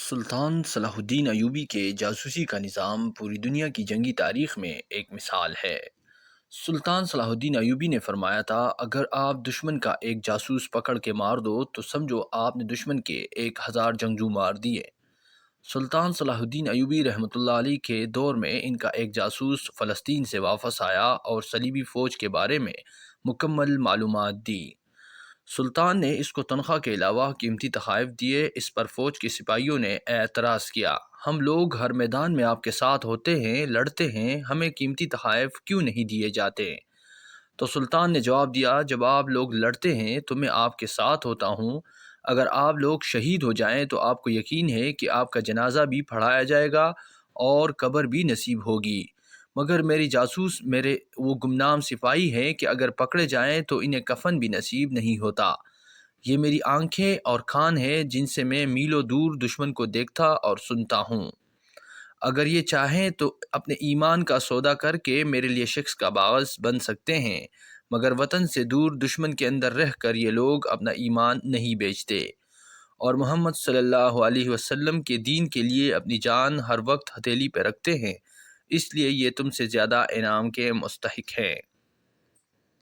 سلطان صلاح الدین ایوبی کے جاسوسی کا نظام پوری دنیا کی جنگی تاریخ میں ایک مثال ہے۔ سلطان صلاح الدین ایوبی نے فرمایا تھا، اگر آپ دشمن کا ایک جاسوس پکڑ کے مار دو تو سمجھو آپ نے دشمن کے 1000 جنگجو مار دیے۔ سلطان صلاح الدین ایوبی رحمۃ اللہ علیہ کے دور میں ان کا ایک جاسوس فلسطین سے واپس آیا اور صلیبی فوج کے بارے میں مکمل معلومات دی۔ سلطان نے اس کو تنخواہ کے علاوہ قیمتی تحائف دیے۔ اس پر فوج کے سپاہیوں نے اعتراض کیا، ہم لوگ ہر میدان میں آپ کے ساتھ ہوتے ہیں، لڑتے ہیں، ہمیں قیمتی تحائف کیوں نہیں دیے جاتے؟ تو سلطان نے جواب دیا، جب آپ لوگ لڑتے ہیں تو میں آپ کے ساتھ ہوتا ہوں، اگر آپ لوگ شہید ہو جائیں تو آپ کو یقین ہے کہ آپ کا جنازہ بھی پڑھایا جائے گا اور قبر بھی نصیب ہوگی، مگر میری جاسوس میرے وہ گمنام سپاہی ہیں کہ اگر پکڑے جائیں تو انہیں کفن بھی نصیب نہیں ہوتا۔ یہ میری آنکھیں اور کان ہیں جن سے میں میلوں دور دشمن کو دیکھتا اور سنتا ہوں۔ اگر یہ چاہیں تو اپنے ایمان کا سودا کر کے میرے لیے شخص کا باعث بن سکتے ہیں، مگر وطن سے دور دشمن کے اندر رہ کر یہ لوگ اپنا ایمان نہیں بیچتے، اور محمد صلی اللہ علیہ وسلم کے دین کے لیے اپنی جان ہر وقت ہتھیلی پہ رکھتے ہیں، اس لیے یہ تم سے زیادہ انعام کے مستحق ہیں۔